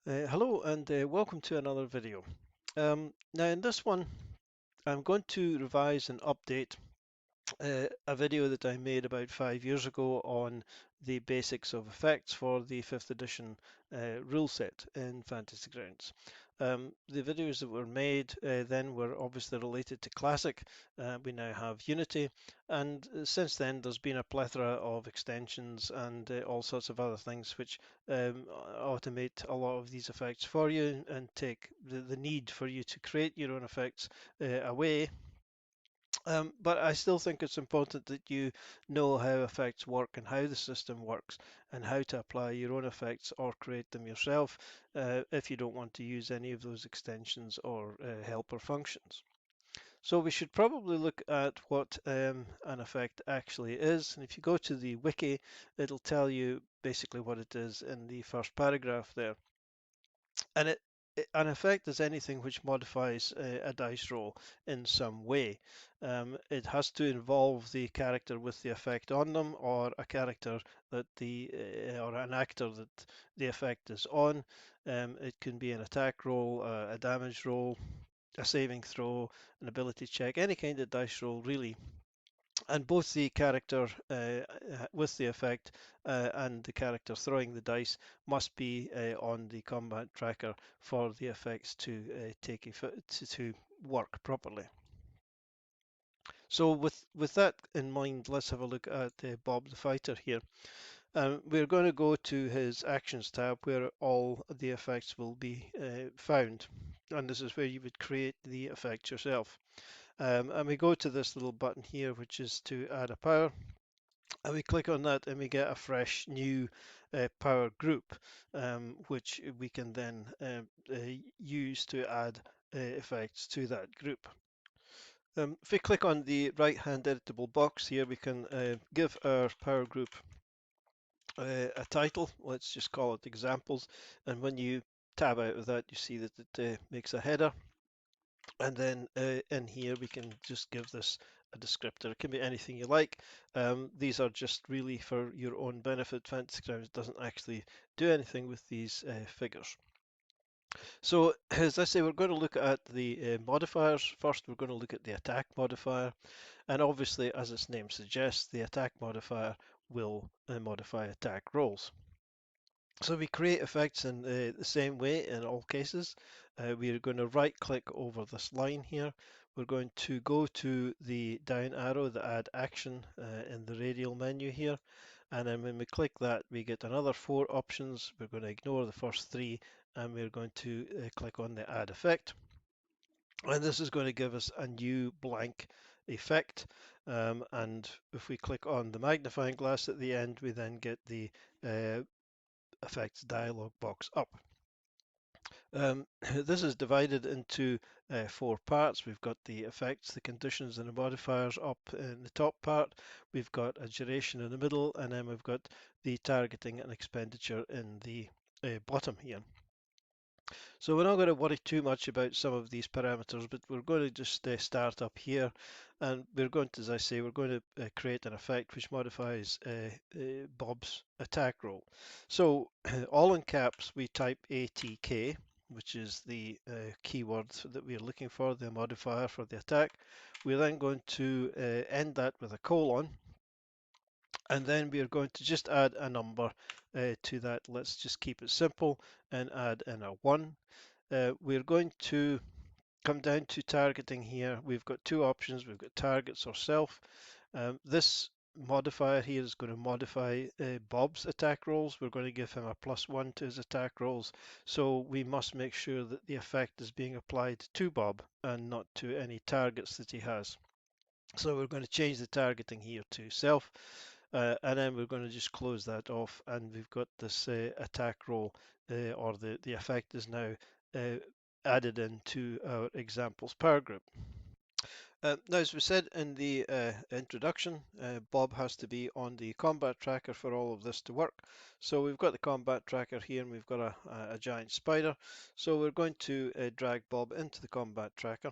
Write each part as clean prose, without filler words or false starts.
Hello and welcome to another video. Now in this one I'm going to revise and update a video that I made about 5 years ago on the basics of effects for the 5th edition rule set in Fantasy Grounds. The videos that were made then were obviously related to Classic. We now have Unity, and since then there's been a plethora of extensions and all sorts of other things which automate a lot of these effects for you and take the need for you to create your own effects away. But I still think it's important that you know how effects work and how the system works and how to apply your own effects or create them yourself if you don't want to use any of those extensions or helper functions. So we should probably look at what an effect actually is. And if you go to the wiki, it'll tell you basically what it is in the first paragraph there. And an effect is anything which modifies a dice roll in some way. It has to involve the character with the effect on them, or a character that or an actor that the effect is on. It can be an attack roll, a damage roll, a saving throw, an ability check, any kind of dice roll really. And both the character with the effect and the character throwing the dice must be on the combat tracker for the effects to to work properly. So with that in mind, let's have a look at Bob the Fighter here. We're going to go to his Actions tab where all the effects will be found. And this is where you would create the effect yourself. And we go to this little button here, which is to add a power. And we click on that and we get a fresh new power group, which we can then use to add effects to that group. If we click on the right hand editable box here, we can give our power group a title. Let's just call it examples. And when you tab out of that, you see that it makes a header. And then in here, we can just give this a descriptor. It can be anything you like. These are just really for your own benefit. Fantasy Grounds doesn't actually do anything with these figures. So as I say, we're going to look at the modifiers. First, we're going to look at the attack modifier. And obviously, as its name suggests, the attack modifier will modify attack rolls. So we create effects in the same way in all cases. We are going to right click over this line here. We're going to go to the down arrow, the add action in the radial menu here. And then when we click that, we get another 4 options. We're going to ignore the first 3 and we're going to click on the add effect. And this is going to give us a new blank effect. And if we click on the magnifying glass at the end, we then get the Effects dialog box up. This is divided into 4 parts. We've got the effects, the conditions, and the modifiers up in the top part. We've got a duration in the middle, and then we've got the targeting and expenditure in the bottom here. So we're not going to worry too much about some of these parameters, but we're going to just start up here, and we're going to, as I say, we're going to create an effect which modifies Bob's attack roll. So all in caps, we type ATK, which is the keyword that we're looking for, the modifier for the attack. We're then going to end that with a colon, and then we are going to just add a number to that. Let's just keep it simple and add in a 1. We're going to come down to targeting here. We've got 2 options. We've got targets or self. This modifier here is going to modify Bob's attack rolls. We're going to give him a +1 to his attack rolls. So we must make sure that the effect is being applied to Bob and not to any targets that he has. So we're going to change the targeting here to self. And then we're going to just close that off, and we've got this attack roll, or the effect is now added into our examples power group. Now, as we said in the introduction, Bob has to be on the combat tracker for all of this to work. So we've got the combat tracker here, and we've got a giant spider. So we're going to drag Bob into the combat tracker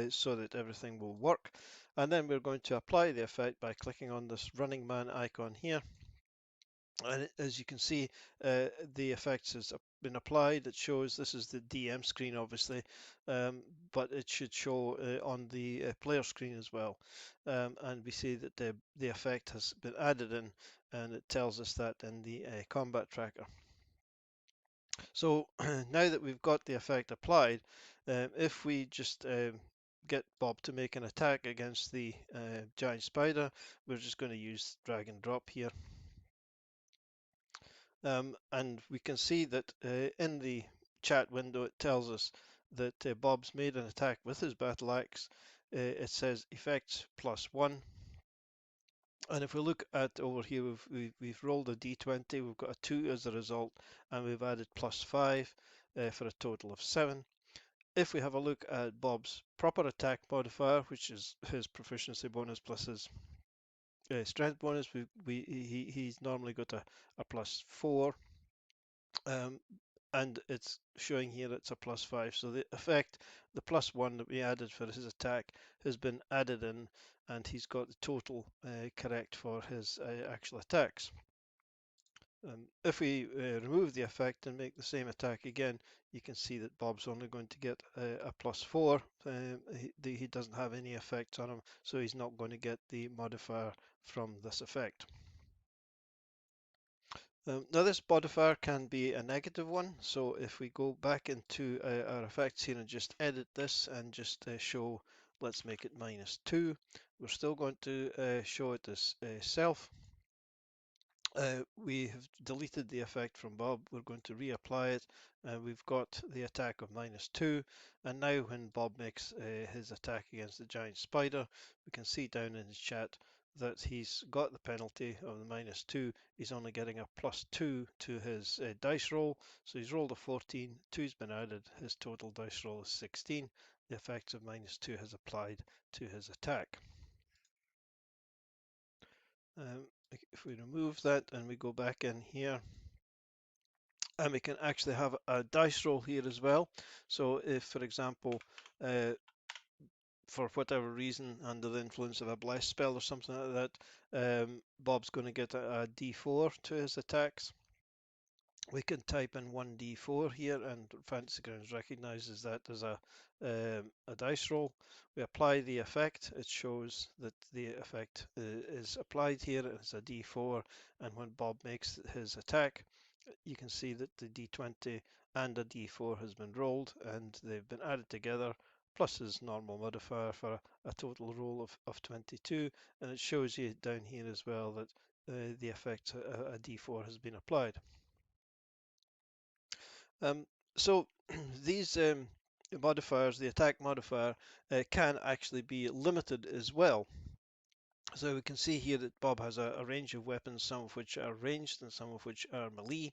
so that everything will work. And then we're going to apply the effect by clicking on this running man icon here. And as you can see, the effects has been applied. It shows this is the DM screen, obviously, but it should show on the player screen as well. And we see that the effect has been added in, and it tells us that in the combat tracker. So now that we've got the effect applied, if we just get Bob to make an attack against the giant spider, we're just going to use drag and drop here. And we can see that in the chat window it tells us that Bob's made an attack with his battle axe. It says effects +1. And if we look at over here, we've rolled a d20, we've got a 2 as a result, and we've added +5 for a total of 7. If we have a look at Bob's proper attack modifier, which is his proficiency bonus plus his strength bonus, he's normally got a +4. And it's showing here it's a +5. So the effect, the +1 that we added for his attack, has been added in, and he's got the total correct for his actual attacks. If we remove the effect and make the same attack again, you can see that Bob's only going to get a +4. He doesn't have any effects on him, so he's not going to get the modifier from this effect. Now this modifier can be a negative one, so if we go back into our effects here and just edit this and just show, let's make it -2, we're still going to show it as self. We have deleted the effect from Bob. We're going to reapply it. We've got the attack of -2, and now when Bob makes his attack against the giant spider, we can see down in his chat that he's got the penalty of the -2. He's only getting a +2 to his dice roll, so he's rolled a 14, 2's been added, his total dice roll is 16. The effects of -2 has applied to his attack. If we remove that and we go back in here, and we can actually have a dice roll here as well. So if, for example, for whatever reason, under the influence of a bless spell or something like that, Bob's going to get a d4 to his attacks. We can type in 1d4 here, and Fantasy Grounds recognizes that as a dice roll. We apply the effect. It shows that the effect is applied here as a d4, and when Bob makes his attack, you can see that the d20 and a d4 has been rolled, and they've been added together, plus his normal modifier for a total roll of 22, and it shows you down here as well that the effect, a d4 has been applied. So these modifiers, the attack modifier, can actually be limited as well. So we can see here that Bob has a range of weapons, some of which are ranged and some of which are melee.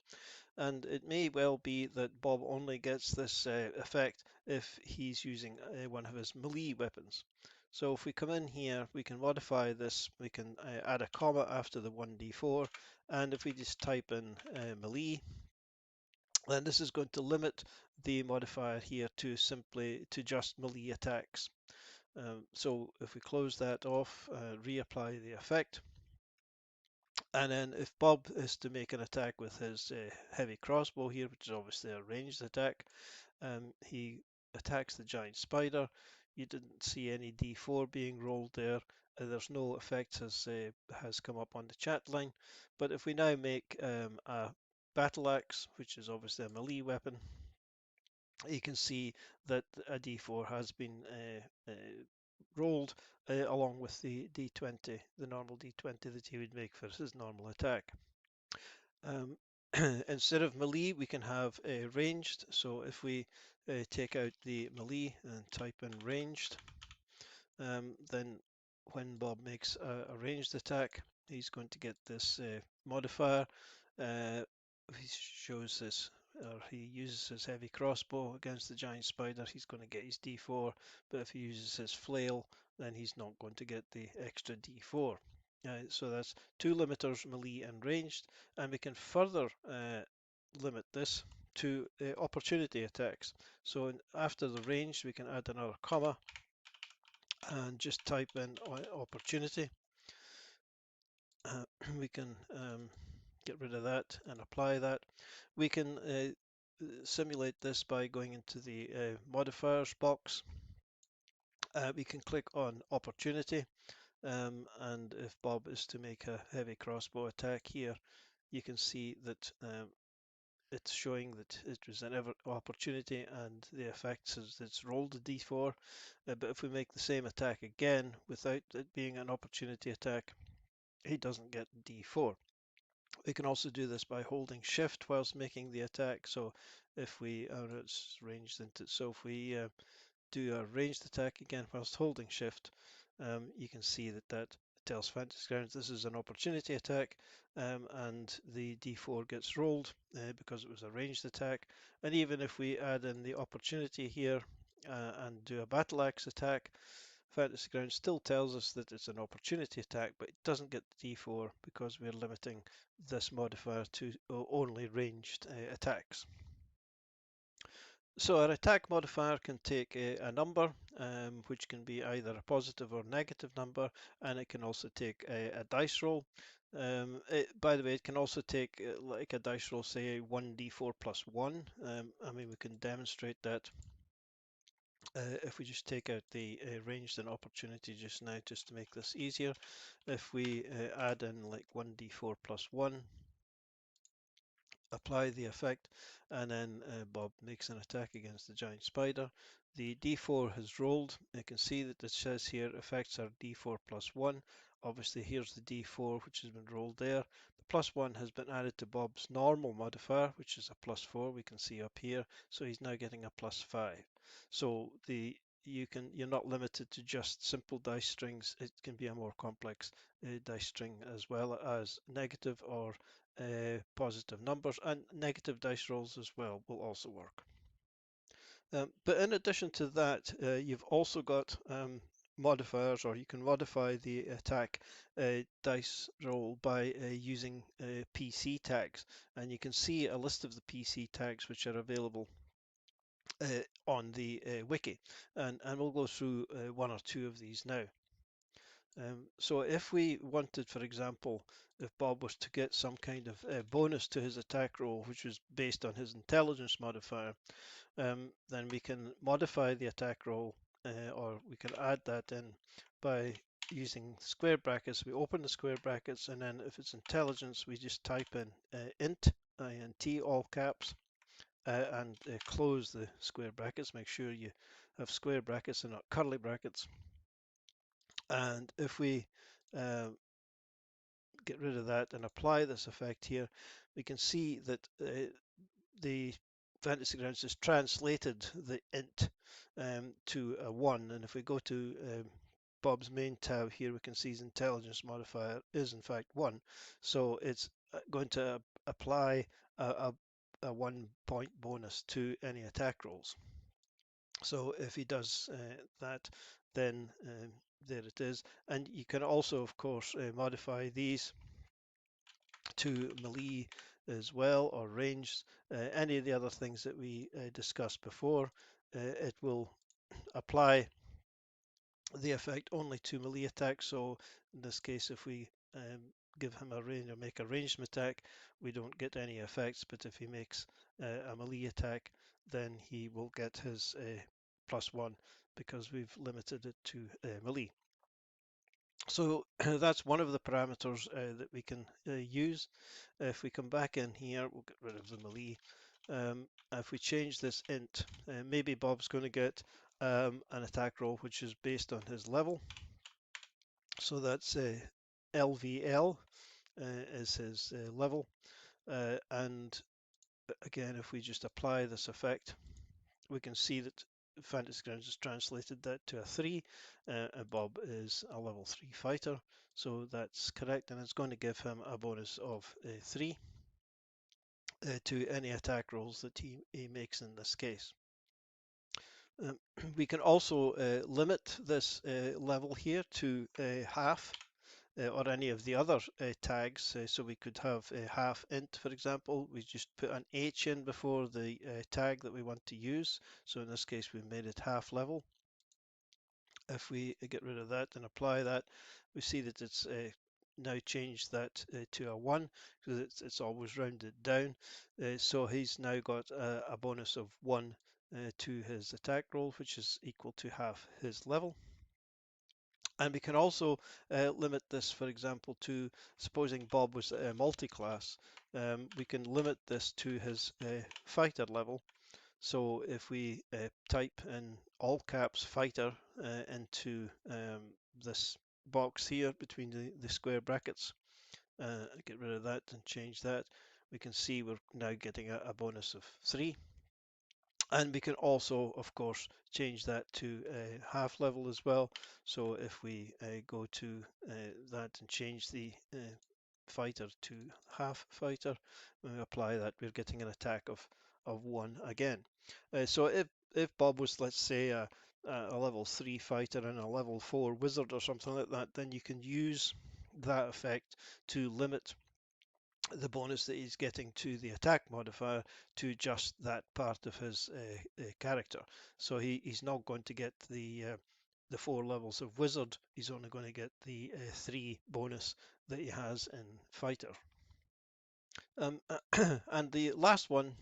And it may well be that Bob only gets this effect if he's using one of his melee weapons. So if we come in here, we can modify this. We can add a comma after the 1d4. And if we just type in melee, then this is going to limit the modifier here to just melee attacks. So if we close that off, reapply the effect, and then if Bob is to make an attack with his heavy crossbow here, which is obviously a ranged attack, he attacks the giant spider. You didn't see any d4 being rolled there. There's no effect has come up on the chat line. But if we now make a battle axe, which is obviously a melee weapon, you can see that a d4 has been rolled along with the d20, the normal d20 that he would make for his normal attack. Instead of melee, we can have ranged. So if we take out the melee and type in ranged, then when Bob makes a ranged attack, he's going to get this modifier. He shows this, or he uses his heavy crossbow against the giant spider, he's going to get his d4, but if he uses his flail, then he's not going to get the extra d4. So that's two limiters, melee and ranged, and we can further limit this to opportunity attacks. So after the ranged, we can add another comma and just type in opportunity. We can get rid of that and apply that. We can simulate this by going into the modifiers box. We can click on opportunity, and if Bob is to make a heavy crossbow attack here, you can see that it's showing that it was an opportunity and the effect is it's rolled a d4. But if we make the same attack again without it being an opportunity attack, he doesn't get d4. We can also do this by holding shift whilst making the attack. So if we, it's ranged into, so if we do a ranged attack again whilst holding shift, you can see that that tells Fantasy Grounds this is an opportunity attack, and the d4 gets rolled because it was a ranged attack. And even if we add in the opportunity here and do a battle axe attack, Fantasy Grounds still tells us that it's an opportunity attack, but it doesn't get the d4 because we're limiting this modifier to only ranged attacks. So our attack modifier can take a number, which can be either a positive or negative number, and it can also take a dice roll. By the way, it can also take like a dice roll, say 1d4 plus 1. I mean, we can demonstrate that if we just take out the ranged and opportunity just now, just to make this easier. If we add in like 1d4 plus 1, apply the effect, and then Bob makes an attack against the giant spider. The d4 has rolled. You can see that it says here effects are d4 plus 1. Obviously here's the d4 which has been rolled there. The plus 1 has been added to Bob's normal modifier, which is a plus 4, we can see up here. So he's now getting a plus 5. So you're not limited to just simple dice strings. It can be a more complex dice string as well as negative or positive numbers, and negative dice rolls as well will also work. But in addition to that, you've also got modifiers, or you can modify the attack dice roll by using PC tags, and you can see a list of the PC tags which are available on the wiki, and we'll go through one or two of these now. So if we wanted, for example, if Bob was to get some kind of bonus to his attack roll, which was based on his intelligence modifier, then we can modify the attack roll, or we can add that in by using square brackets. We open the square brackets, and then if it's intelligence, we just type in int, all caps, and close the square brackets. Make sure you have square brackets and not curly brackets. And if we get rid of that and apply this effect here, we can see that the Fantasy Grounds has translated the int to a 1. And if we go to Bob's main tab here, we can see his intelligence modifier is in fact 1. So it's going to apply a 1 point bonus to any attack rolls. So if he does that, then there it is. And you can also, of course, modify these to melee as well, or ranged, any of the other things that we discussed before. It will apply the effect only to melee attacks. So in this case, if we give him a range or make a ranged attack, we don't get any effects. But if he makes a melee attack, then he will get his +1 because we've limited it to melee. So that's one of the parameters that we can use. If we come back in here, we'll get rid of the melee. If we change this int, maybe Bob's going to get an attack roll which is based on his level. So that's LVL is his level. And again, if we just apply this effect, we can see that Fantasy Grounds has translated that to a 3, and Bob is a level 3 fighter, so that's correct, and it's going to give him a bonus of 3 to any attack rolls that he makes in this case. We can also limit this level here to half, or any of the other tags. So we could have a half int, for example. We just put an h in before the tag that we want to use. So in this case, we made it half level. If we get rid of that and apply that, we see that it's now changed that to a 1 because it's always rounded down. So he's now got a bonus of 1 to his attack roll, which is equal to half his level. And we can also limit this, for example, to supposing Bob was a multi-class. We can limit this to his fighter level. So if we type in all caps fighter into this box here between the square brackets, get rid of that and change that, we can see we're now getting a bonus of 3. And we can also, of course, change that to half level as well. So if we go to that and change the fighter to half fighter, when we apply that, we're getting an attack of 1 again. So if Bob was, let's say, a level 3 fighter and a level 4 wizard or something like that, then you can use that effect to limit the bonus that he's getting to the attack modifier to just that part of his character. So he's not going to get the 4 levels of wizard. He's only going to get the 3 bonus that he has in fighter. And the last one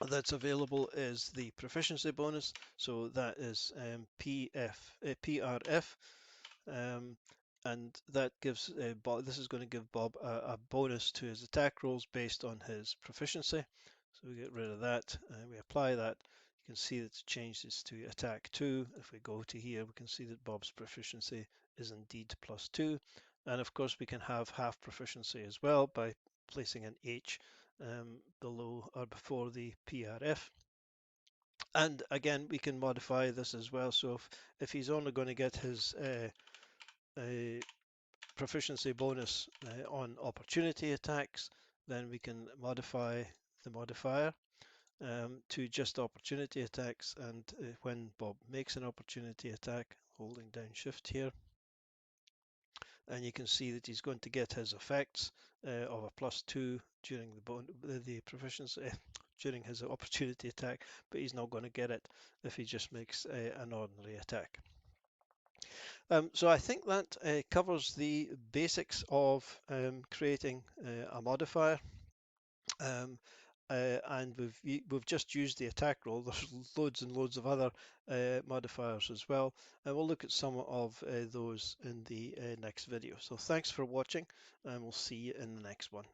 that's available is the proficiency bonus. So that is PRF. Um, and that gives Bob, this is going to give Bob a bonus to his attack rolls based on his proficiency. So we get rid of that and we apply that. You can see that it's changed this to attack 2. If we go to here, we can see that Bob's proficiency is indeed +2. And of course, we can have half proficiency as well by placing an H below or before the PRF. And again, we can modify this as well. So if he's only going to get his proficiency bonus on opportunity attacks, then we can modify the modifier to just opportunity attacks. And when Bob makes an opportunity attack, holding down shift here, and you can see that he's going to get his effects of a +2 during the proficiency during his opportunity attack, but he's not going to get it if he just makes an ordinary attack. So I think that covers the basics of creating a modifier. And we've just used the attack roll. There's loads and loads of other modifiers as well, and we'll look at some of those in the next video. So thanks for watching, and we'll see you in the next one.